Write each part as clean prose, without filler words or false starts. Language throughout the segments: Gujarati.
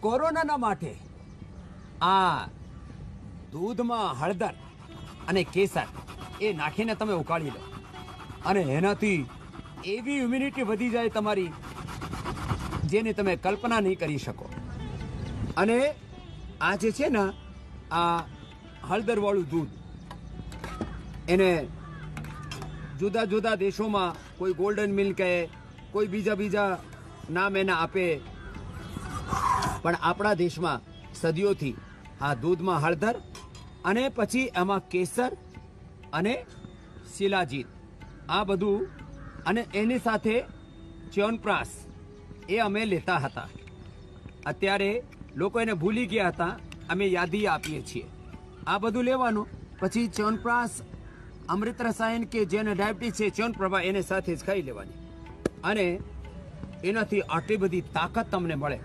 કોરોનાના માટે આ દૂધમાં હળદર અને કેસર એ નાખીને તમે ઉકાળી લો અને એનાથી એવી ઇમ્યુનિટી વધી જાય તમારી જેની તમે કલ્પના નહીં કરી શકો. અને આ જે છે ને આ હળદરવાળું દૂધ એને જુદા જુદા દેશોમાં કોઈ ગોલ્ડન મિલ્ક કહે, કોઈ બીજા નામ એના આપે, પણ આપણા દેશમાં સદીઓથી આ દૂધમાં હળદર અને પછી એમાં કેસર અને શિલાજીત આ બધું અને એની સાથે ચ્યવનપ્રાશ એ અમે લેતા હતા. અત્યારે લોકો એને ભૂલી ગયા હતા, અમે યાદી આપીએ છીએ. આ બધું લેવાનું, પછી ચ્યવનપ્રાશ, અમૃત રસાયણ કે જેને ડાયાબિટીસ છે ચ્યવનપ્રભા એને સાથે જ ખાઈ લેવાની અને એનાથી આટલી બધી તાકાત તમને મળે.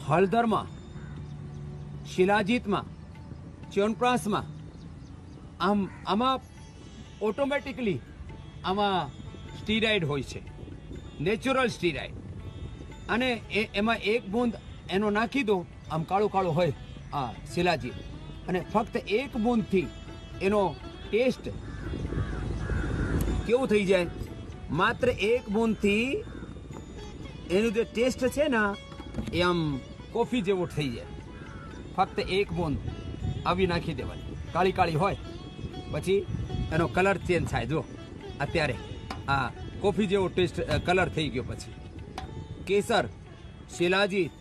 હળદરમાં, શિલાજીતમાં, ચ્યવનપ્રાશમાં આમાં ઓટોમેટિકલી આમાં સ્ટીરાઇડ હોય છે, નેચરલ સ્ટીરાઇડ. અને એમાં એક બૂંદ એનો નાખી દો, આમ કાળું કાળું હોય આ શિલાજીત, અને ફક્ત એક બૂંદથી એનો ટેસ્ટ કેવું થઈ જાય. માત્ર એક બૂંદથી એનું જે ટેસ્ટ છે ને એ આમ કોફી જેવો થઈ જાય. ફક્ત એક બૂંદ આવી નાખી દેવાની, કાળી કાળી હોય, પછી એનો કલર ચેન્જ થાય. જો અત્યારે આ કોફી જેવો ટેસ્ટ કલર થઈ ગયો. પછી કેસર, શિલાજીત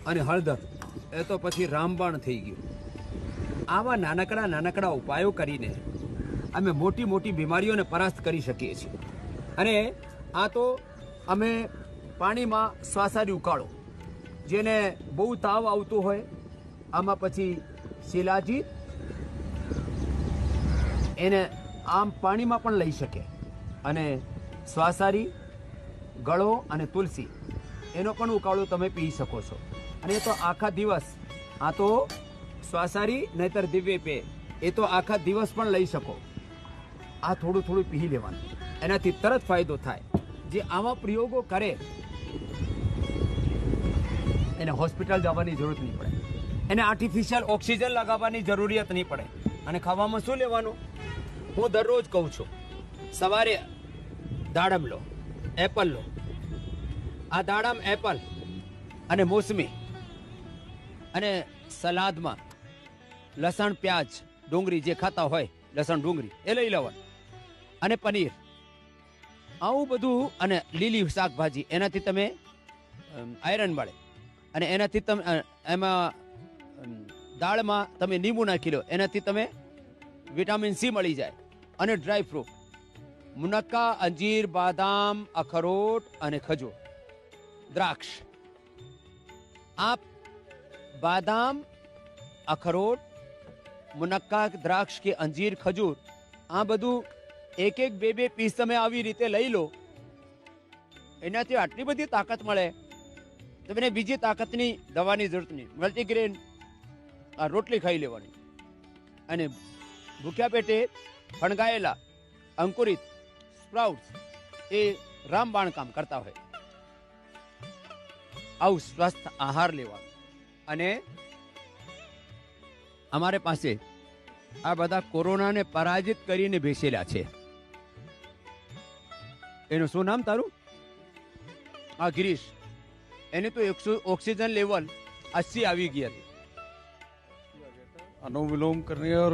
અને હળદર એ તો પછી રામબાણ થઈ ગયું. આવા નાનકડા ઉપાયો કરીને અમે મોટી મોટી બીમારીઓને પરાસ્ત કરી શકીએ છીએ. અને આ તો અમે પાણીમાં શ્વાસારી ઉકાળો, જેને બહુ તાવ આવતો હોય, આમાં પછી શિલાજીત એને આમ પાણીમાં પણ લઈ શકે, અને શ્વાસારી, ગળો અને તુલસી એનો પણ ઉકાળો તમે પી શકો છો. અને એ તો આખા દિવસ, આ તો શ્વાસારી નહીતર દિવ્ય પે, એ તો આખા દિવસ પણ લઈ શકો. આ થોડું થોડું પી લેવાનું, એનાથી તરત ફાયદો થાય. જે આવા પ્રયોગો કરે એને હોસ્પિટલ જવાની જરૂરત નહીં પડે, એને આર્ટિફિશિયલ ઓક્સિજન લગાવવાની જરૂરિયાત નહીં પડે. અને ખાવામાં શું લેવાનું? હું દરરોજ કહું છું, સવારે દાડમ લો, એપલ લો. આ દાડમ, એપલ અને મોસમી, અને સલાદમાં લસણ, પ્યાજ, ડુંગળી જે ખાતા હોય, લસણ ડુંગળી એ લઈ લેવાનું, અને પનીર, આવું બધું, અને લીલી શાકભાજી. એનાથી તમે આયરન મળે, અને એનાથી તમે એમાં દાળમાં તમે લીંબુ નાખી લો, એનાથી તમે વિટામિન સી મળી જાય. અને ડ્રાય ફ્રૂટ, મુનક્કા, અંજીર, બાદામ, અખરોટ અને ખજૂર, દ્રાક્ષ. આ બાદામ, અખરોટ, મુનક્કા, દ્રાક્ષ કે અંજીર, ખજૂર, આ બધું એક બે પીસ તમે આવી રીતે લઈ લો. એનાથી આટલી બધી તાકાત મળે, તમને બીજી તાકાતની દવાની જરૂરત નહીં. મલ્ટીગ્રેન આ રોટલી ખાઈ લેવાની, અને ભૂખ્યા પેટે ફણગાયેલા અંકુરિત સ્પ્રાઉટ્સ એ રામબાણ કામ કરતા હોય. આવું સ્વસ્થ આહાર લેવાનો. અને અમારે પાસે આ બધા કોરોનાને પરાજિત કરીને બેસેલા છે. એનું શું નામ તારું? હા, ગિરીશ. એને તો ऑक्सीजन लेवल 80 આવી ગઈ હતી. अनुलोम विलोम करने और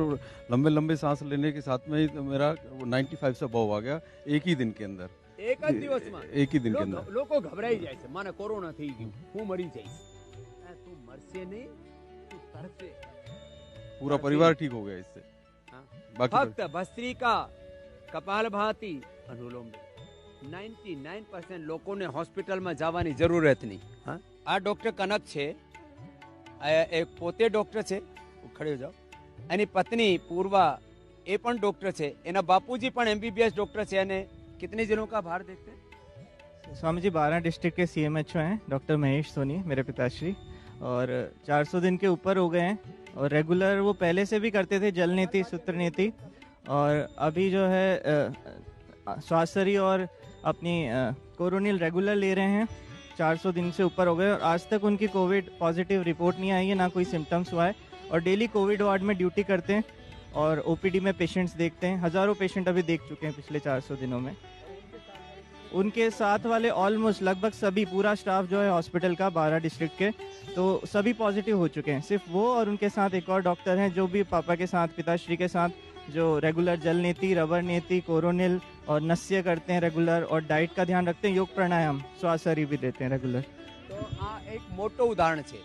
लंबे लंबे सांस लेने के साथ में ही मेरा 95 से अबव आ गया एक ही दिन के अंदर. એક જ દિવસમાં एक ही दिन के अंदर. લોકો ગભરાઈ જાય છે, મને કોરોના થઈ ગયું, હું મરી જઈશ. તું મરશે નહીં, તું તરશે. पूरा परिवार ठीक हो गया इससे. ફક્ત ભસ્ત્રિકા, કપાલભાતિ, અનુલોમ 99% લોકોને હોસ્પિટલમાં જવાની જરૂરત નહીં. આ ડોક્ટર કનક છે, એક પોતે ડોક્ટર છે, ખડે જાઓ. એની પત્ની પૂર્વા એ પણ ડોક્ટર છે, એના બાપુજી પણ MBBS ડોક્ટર છે. અને कितने दिनों का बाहर देखते हैं? स्वामी जी 12 डिस्ट्रिक्ट के CMHO हैं, डॉक्टर महेश सोनी मेरे पिताश्री, और 400 दिन के ऊपर हो गए हैं. और रेगुलर वो पहले से भी करते थे जल नीति, सूत्र नीति, और अभी जो है स्वास्थ्य और अपनी कोरोनिल रेगुलर ले रहे हैं। 400 दिन से ऊपर हो गए और आज तक उनकी कोविड पॉजिटिव रिपोर्ट नहीं आई है, ना कोई सिम्टम्स हुआ है। और डेली कोविड वार्ड में ड्यूटी करते हैं और ओपीडी में पेशेंट्स देखते हैं। हज़ारों पेशेंट अभी देख चुके हैं पिछले 400 दिनों में। उनके साथ वाले ऑलमोस्ट लगभग सभी, पूरा स्टाफ जो है हॉस्पिटल का 12 डिस्ट्रिक्ट के, तो सभी पॉजिटिव हो चुके हैं। सिर्फ वो और उनके साथ एक और डॉक्टर हैं जो भी पापा के साथ, पिताश्री के साथ, जो रेगुलर जल नीति, रबर नीति, कोरोनिल और नस्य करते हैं रेगुलर, और डाइट का ध्यान रखते हैं, योग प्राणायाम, श्वासरी भी देते हैं रेगुलर। तो आ एक મોટું ઉદાહરણ છે।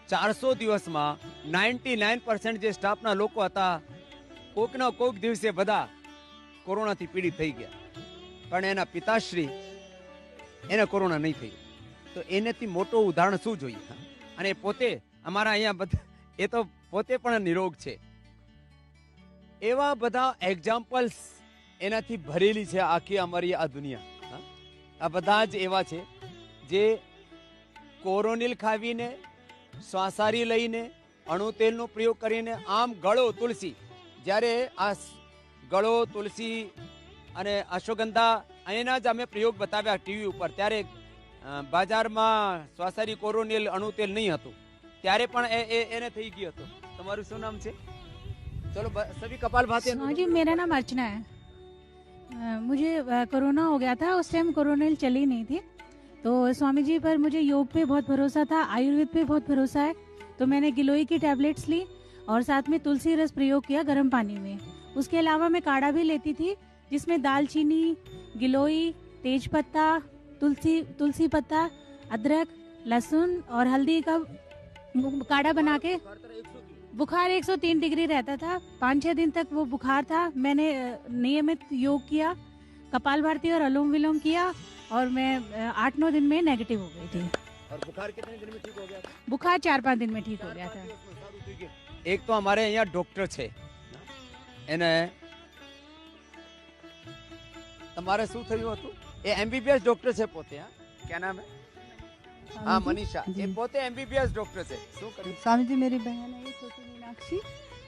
400 દિવસમાં 99% જે સ્ટાફના લોકો હતા, કોકના કોક દિવસે બધા કોરોનાથી પીડિત થઈ ગયા, પણ એના પિતાશ્રી એને કોરોના નહીં થઈ, તો એનેથી મોટું ઉદાહરણ શું જોઈએ? અને પોતે અમારા અહીંયા બધા, એ તો પોતે પણ નિરોગ છે। એવા બધા એક્ઝામ્પલ્સ એનાથી ભરેલી છે આખી અમારી આ દુનિયા। આ બધા જ એવા છે જે કોરોનિલ ખાવીને, શ્વાસારી લઈને, અણુ તેલનો પ્રયોગ કરીને, આમ ગળો તુલસી, જ્યારે આ ગળો તુલસી અને અશ્વગંધા એના જ અમે પ્રયોગ બતાવ્યા ટીવી ઉપર, ત્યારે બજારમાં શ્વાસારી, કોરોનિલ, અણુ તેલ નહીં હતું, ત્યારે પણ એને થઈ ગયું હતું। તમારું શું નામ છે? चलो सभी कपाल भाती। हाँ जी, मेरा नाम अर्चना है। मुझे कोरोना हो गया था, उस टाइम कोरोनिल चली नहीं थी, तो स्वामी जी पर मुझे योग पे बहुत भरोसा था, आयुर्वेद पे बहुत भरोसा है, तो मैंने गिलोई की टैबलेट्स ली और साथ में तुलसी रस प्रयोग किया गर्म पानी में। उसके अलावा मैं काढ़ा भी लेती थी, जिसमें दालचीनी, गिलोई, तेज पत्ता, तुलसी पत्ता, अदरक, लहसुन और हल्दी का काढ़ा बना के। बुखार 103 डिग्री रहता था, 5-6 दिन तक वो बुखार था। मैंने नियमित योग किया, कपाल भारती और अनुलोम विलोम किया, और मैं 8-9 दिन में नेगेटिव हो गई थी। और बुखार कितने दिन में ठीक हो गया था? बुखार 4-5 दिन में ठीक हो गया था। एक तो हमारे यहाँ डॉक्टर छे, એને તમારે શું થયું હતું? એ એમબીબીએસ ડોક્ટર છે પોતે। क्या नाम है? हाँ, मनीषा। ये पोते एमबीबीएस डॉक्टर से। स्वामी जी, मेरी बहन है ये छोटी मीनाक्षी,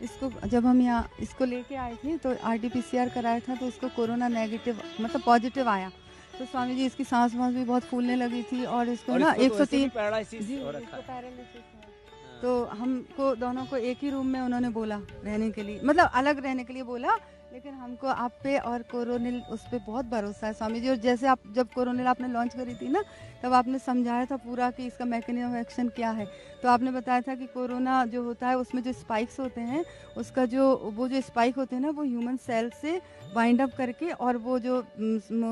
इसको जब हम यहाँ इसको लेके आए थे तो आरटीपीसीआर कराया था, तो इसको कोरोना नेगेटिव मतलब पॉजिटिव आया। तो स्वामी जी इसकी सांस वास भी बहुत फूलने लगी थी, और इसको ना 103 पैरालिसिस जी, हो रखा इसको है। पैरालिसिस है। तो हमको दोनों को एक ही रूम में उन्होंने बोला रहने के लिए, मतलब अलग रहने के लिए बोला, लेकिन हमको आप पे और कोरोनिल उस पे बहुत भरोसा है स्वामी जी। और जैसे आप जब कोरोनिल आपने लॉन्च करी थी ना, तब आपने समझाया था पूरा कि इसका मैकेनिज्म ऑफ एक्शन क्या है। तो आपने बताया था कि कोरोना जो होता है उसमें जो स्पाइक्स होते हैं, उसका जो वो जो स्पाइक होते हैं ना, वो ह्यूमन सेल से बाइंड अप करके, और वो जो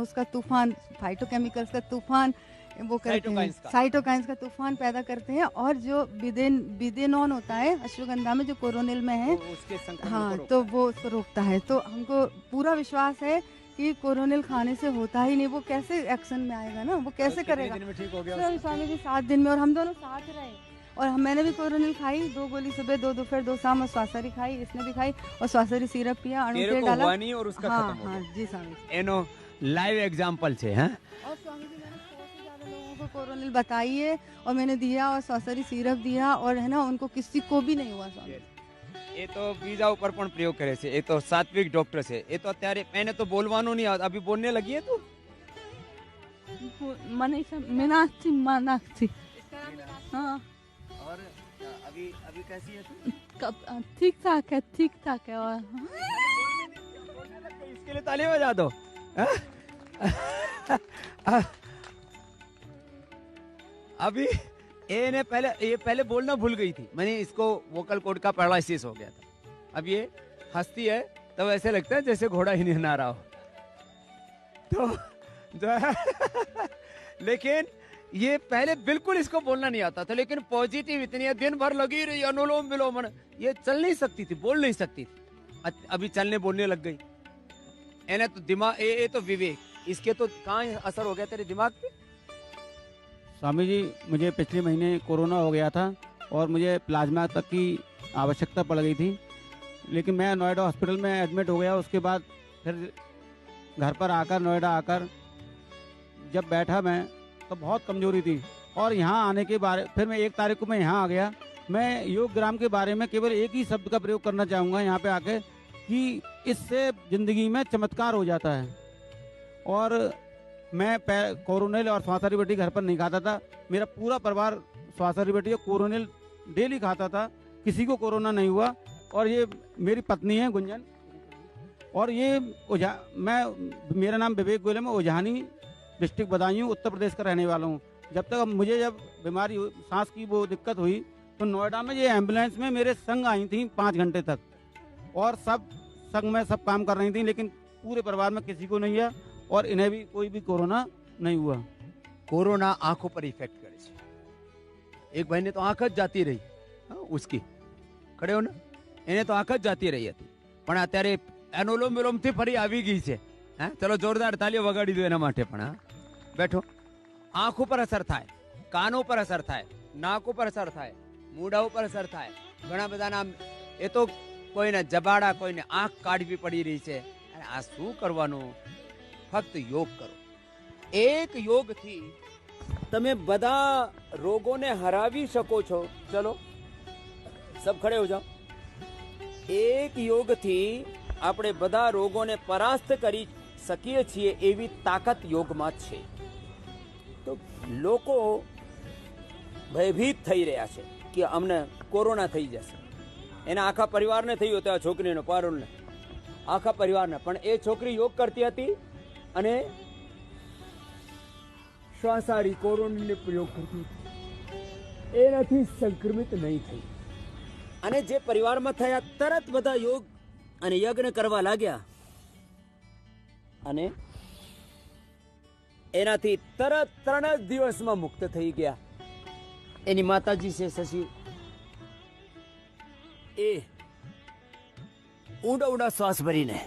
उसका तूफान, फाइटोकेमिकल्स का तूफान वो करते हैं, साइटोकाइंस का तूफान पैदा करते हैं। और जो बिदेनॉन होता है अश्वगंधा में, जो कोरोनिल में है, हाँ, तो वो उसको रोकता है। तो हमको पूरा विश्वास है कि कोरोनिल खाने से होता ही नहीं, वो कैसे एक्शन में आएगा ना, वो कैसे करेगा। ठीक हो गया स्वामी जी 7 दिन में, और हम दोनों साथ रहे, और मैंने भी कोरोनिल खाई, 2 गोली सुबह, 2 दोपहर, 2 शाम, और श्वासरी खाई, इसने भी खाई, और श्वासरी सिरप पिया, अणु तेल डाला, और उसका हाँ खत्म हो हाँ गया। जी स्वामी जी। एनो लाइव एग्जांपल छे। हैं? और स्वामी जी मैंने 100 से ज्यादा लोगों को कोरोनिल बताई है, और मैंने दिया, और श्वासरी सिरप दिया, और है ना, उनको किसी को भी नहीं हुआ स्वामी। એ તો બીજા ઉપર પણ પ્રયોગ કરે છે। એ તો સાત્વિક ડોક્ટર છે। એ તો અત્યારે એને તો બોલવાનું નહીં આવતું। અભી બોલને લગી है तू? मनीषा, मीनाक्षी। हाँ, और अभी कैसी है तू? ठीक ठाक है। और इसके लिए ताली बजा दो। अभी ये पहले बोलना भूल गई थी। मैंने इसको वोकल कॉर्ड का पैरालिसिस हो गया था। अब ये हंसती है तो ऐसे लगता है जैसे घोड़ा ही नहीं नहा रहा हो। तो जो है लेकिन ये पहले बिल्कुल इसको बोलना नहीं आता था, लेकिन पॉजिटिव इतनी है, दिन भर लगी रही, अनुलोम विलोम, ये चल नहीं सकती थी, बोल नहीं सकती थी, अभी चलने बोलने लग गई। इन्हें तो दिमाग, ये तो विवेक, इसके तो कहाँ असर हो गया तेरे दिमाग पे? स्वामी जी, मुझे पिछले महीने कोरोना हो गया था और मुझे प्लाज्मा तक की आवश्यकता पड़ गई थी, लेकिन मैं नोएडा हॉस्पिटल में एडमिट हो गया। उसके बाद फिर घर पर आकर, नोएडा आकर जब बैठा मैं, तो बहुत कमजोरी थी, और यहाँ आने के बारे फिर मैं 1 तारीख को मैं यहाँ आ गया। मैं योग ग्राम के बारे में केवल एक ही शब्द का प्रयोग करना चाहूँगा यहाँ पे आके, कि इससे ज़िंदगी में चमत्कार हो जाता है। और मैं कोरोनिल और स्वास्थ्य रोटी घर पर नहीं खाता था। मेरा पूरा परिवार स्वास्थ्य रोटी और कोरोनिल डेली खाता था, किसी को कोरोना नहीं हुआ। और ये मेरी पत्नी है गुंजन, और ये मेरा नाम विवेक गोयल है, मैं उजानी डिस्ट्रिक्ट बदायूं उत्तर प्रदेश का रहने वाला हूँ। जब बीमारी सांस की वो दिक्कत हुई तो नोएडा में ये एम्बुलेंस में मेरे संग आई थी 5 घंटे तक, और सब संग में सब काम कर रही थी, लेकिन पूरे परिवार में किसी को नहीं है और इन्हें भी कोई भी कोरोना नहीं हुआ। कोरोना आंखों पर इफेक्ट करे છે। એક ભાઈને તો આંખ જ જાતી રહી, ઉસકી ખડે હો ને, એને તો આંખ જ જાતી રહી હતી, પણ અત્યારે એનોલોમ વિલોમ થી ફરી આવી ગઈ છે। હા, ચલો જોરદાર તાલીઓ વગાડી દો એના માટે પણ। હા, બેઠો। આંખ ઉપર અસર થાય, કાનો પર અસર થાય, નાક ઉપર અસર થાય, મૂડા ઉપર અસર થાય, ઘણા બધાના એ તો કોઈને જબાડા, કોઈને આંખ કાઢવી પડી રહી છે। આ શું કરવાનું? ફક્ત યોગ કરો। એક યોગથી તમે બધા રોગોને હરાવી શકો છો। ચલો સબ ખડે હો જાઓ। એક યોગથી આપણે બધા રોગોને પરાસ્ત કરી શકીએ છીએ એવી તાકાત યોગમાં છે। તો લોકો ભયભીત થઈ રહ્યા છે કે અમને કોરોના થઈ જશે। એના આખા પરિવારને થયું હતું, આ છોકરીને પારુલને, આખા પરિવારને। પણ એ છોકરી યોગ કરતી હતી અને શ્વાસાહારી કોરોનાને પ્રયોગ કરતી હતી, એનાથી સંક્રમિત નહીં થઈ। અને જે પરિવારમાં થયા તરત બધા યોગ અને યજ્ઞ કરવા લાગ્યા અને એનાથી તરત 3 જ દિવસમાં મુક્ત થઈ ગયા। એની માતાજી છે શશી, એ ઊંડા ઊંડા શ્વાસ ભરીને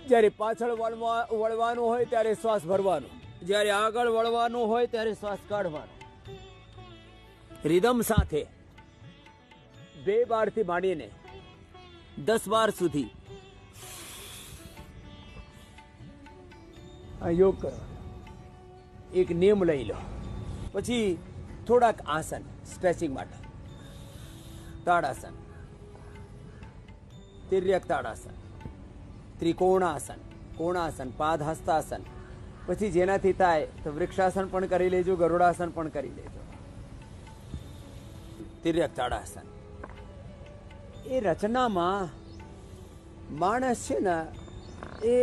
જ્યારે પાછળ વળવાનું હોય ત્યારે શ્વાસ ભરવાનો, જ્યારે આગળ વળવાનું હોય ત્યારે શ્વાસ કાઢવાનો, રિધમ સાથે 2 બારથી માંડીને 10 બાર સુધી આ યોગ કરવાનો। એક નિયમ લઈ લો, પછી થોડાક આસન સ્ટ્રેચિંગ માટે, તાડાસન, તિર્યક તાડાસન, ત્રિકોણાસન, કોણાસન, પાદહસ્તાસન, પછી જેનાથી થાય તો વૃક્ષાસન પણ કરી લેજો, ગરુડાસન પણ કરી લેજો, તિર્યક તાડાસન। એ રચનામાં માણસ છે ને એ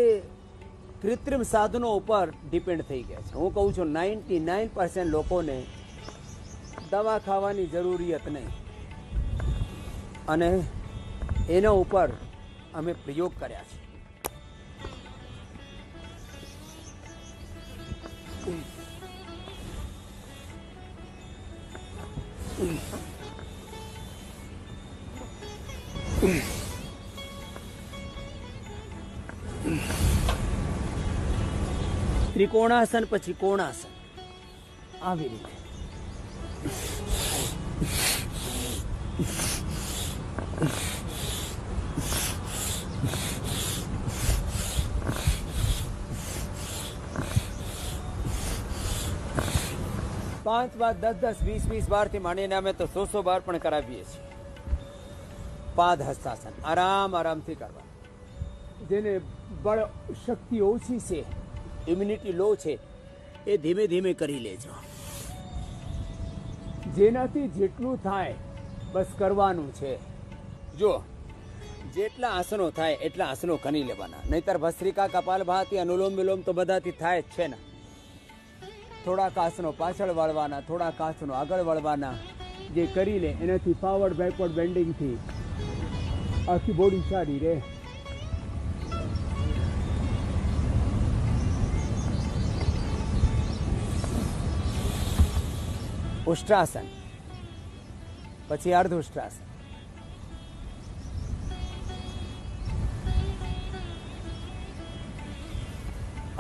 કૃત્રિમ સાધનો ઉપર ડિપેન્ડ થઈ ગયા છે। હું કહું છું 99% લોકોને દવા ખાવાની જરૂરિયાત નહીં, અને એના ઉપર અમે પ્રયોગ કર્યા છે। ત્રિકોણાસન પછી કોણાસન, આવી રીતે। પાંચ બાર 10-10, 20-20 બારથી માંડીને અમે તો 100 બાર પણ કરાવીએ છીએ। પાદ હસ્તાસન આરામથી કરવા। જેને બળ શક્તિ ઓછી છે, ઇમ્યુનિટી લો છે, એ ધીમે ધીમે કરી લેજો। જેનાથી જેટલું થાય બસ કરવાનું છે। જો જેટલા આસનો થાય એટલા આસનો કરી લેવાના, નહીતર ભસ્ત્રિકા, કપાલભાતિ, અનુલોમ વિલોમ તો બધાથી થાય જ છે ને। થોડાક આસનો પાછળ વળવાના, થોડાક આસનો આગળ વળવાના, જે કરી લે એનાથી ફોરવર્ડ બેકવર્ડ બેન્ડિંગથી આખી બોડી સારી રહે। ઉષ્ટ્રાસન, પછી અર્ધ ઉષ્ટ્રાસન,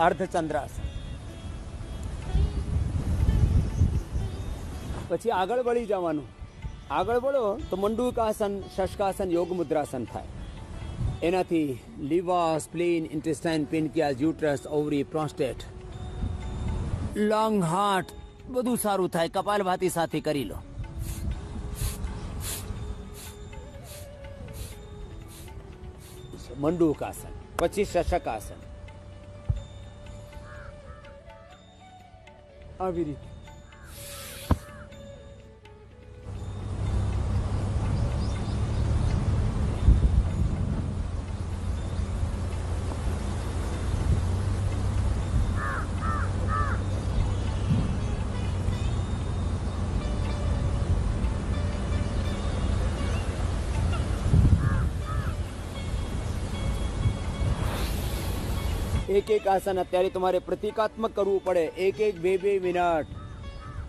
અર્ધચંદ્રાસન, પછી આગળ વળી જવાનું। આગળ વળો તો મંડૂકાસન, શશકાસન, યોગ મુદ્રાસન થાય। એનાથી liver, spleen, intestine, pancreas, uterus, ovary, prostate, lung, heart બધું સારું થાય। કપાલભાતિ સાથે કરી લો। મંડૂકાસન, પછી શશકાસન, આવી રીતે એક એક આસન અત્યારે તમારે પ્રતિકાત્મક કરવું પડે, એક એક બે મિનિટ,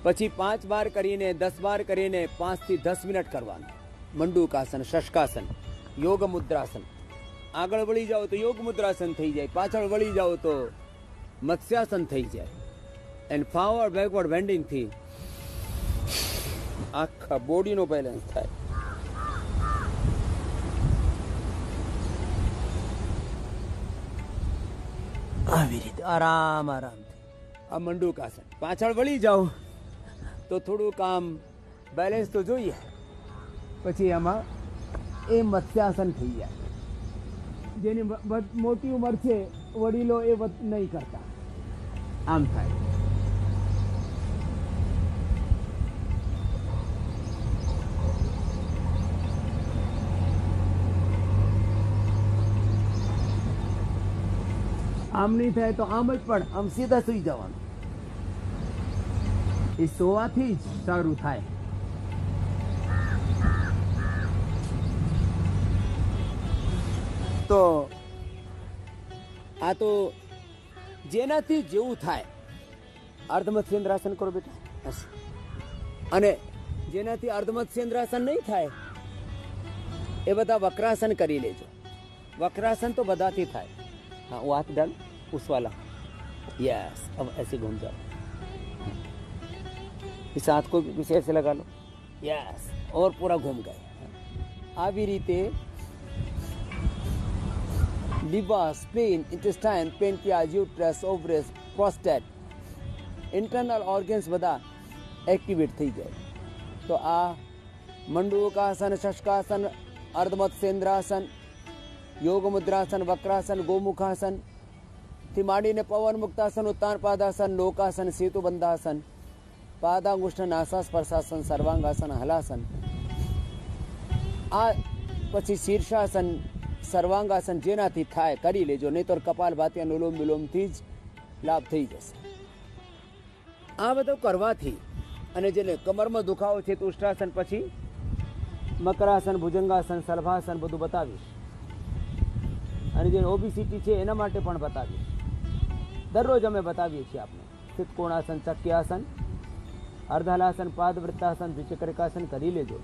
પછી 5 બાર કરીને 10 બાર કરીને 5 થી 10 મિનિટ કરવાનું. મંડૂકાસન, શશકાસન, યોગ મુદ્રાસન. આગળ વળી જાઓ તો યોગ મુદ્રાસન થઈ જાય, પાછળ વળી જાઓ તો મત્સ્યાસન થઈ જાય. એન્ડ ફોરવર્ડ બેકવર્ડ બેન્ડિંગ થી આખા બોડીનો બેલેન્સ થાય. આવી રીતે આરામ આરામથી આ મંડૂકાસન. પાછળ વળી જાઓ તો થોડુંક આમ બેલેન્સ તો જોઈએ, પછી એમાં એ મત્સ્યાસન થઈ જાય. જેની મોટી ઉંમર છે વડીલો એ નહીં કરતા, આમ થાય. આમ નહીં થાય તો આમ જ પણ આમ સીધા સુઈ જવાનું. એ સોવાથી જ સારું થાય. તો આ તો જેનાથી જેવું થાય. અર્ધમત્સ્યેન્દ્રાસન કરો બેટા. અને જેનાથી અર્ધમત્સ્યેન્દ્રાસન નહીં થાય એ બધા વક્રાસન કરી લેજો. वक्रासन तो बताती था. हाँ वो हाथ डाल उस वाला. यस अब ऐसे घूम जाओ. इस हाथ को पीछे ऐसे लगा लो. यस और पूरा घूम गए. આવી રીતે liver, spleen, intestine, pancreas, uterus, ovaries, prostate, internal organs બધા એક્ટિવેટ થઈ જાય. તો આ મંડૂકાસન, શશકાસન, અર્ધમત્સ્યેન્દ્રાસન, યોગ મુદ્રાસન, વક્રાસન, ગોમુખાસન થી માંડીને પવન મુક્તાસન, ઉત્તાન પાદાસન, લોકાસન, સેતુબંધાસન, પાદાંગુષ્ઠ નાસાસ્પર્શાસન, સર્વાંગાસન, હલાસન, આ પછી શીર્ષાસન, સર્વાંગાસન જેનાથી થાય કરી લેજો. નહીં તો કપાલભાતિ, અનુલોમ વિલોમથી જ લાભ થઈ જશે. આ બધું કરવાથી અને જેને કમરમાં દુખાવો છે તો ઉષ્ટ્રાસન, પછી મકરાસન, ભુજંગાસન, સલભાસન બધું બતાવીશ. અને જે ઓબિસિટી છે એના માટે પણ બતાવીશ. દરરોજ અમે બતાવીએ છીએ આપણે. સ્થિત કોણાસન, ચક્યાસન, અર્ધહલાસન, પાદવૃત્તાસન, દ્વિચક્રિકાસન કરી લેજો.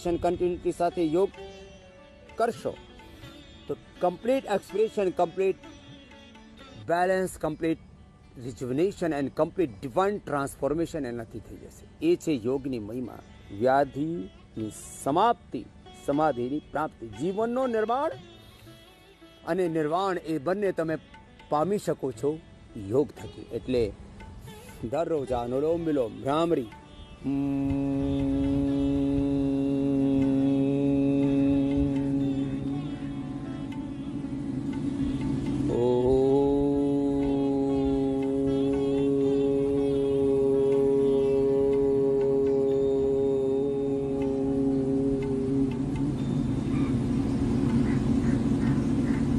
કોન્સન્ટ્રેશન કન્ટિન્યુટી સાથે યોગ કરશો તો complete expression, complete balance, complete rejuvenation and complete divine transformation એનાથી થઈ જશે. એ છે યોગની મહિમા. વ્યાધિની સમાપ્તિ, સમાધિની પ્રાપ્તિ, જીવનનો નિર્માણ અને નિર્વાણ એ બંને તમે પામી શકો છો યોગ થકી. એટલે દરરોજ આ અનુલોમ વિલોમ ભ્રામરી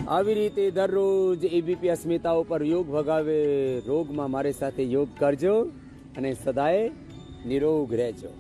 આવી રીતે દરરોજ એબીપી અસ્મિતા ઉપર યોગ ભગાવે. રોગમાં મારી સાથે યોગ કરજો અને સદાય નિરોગ રહેજો.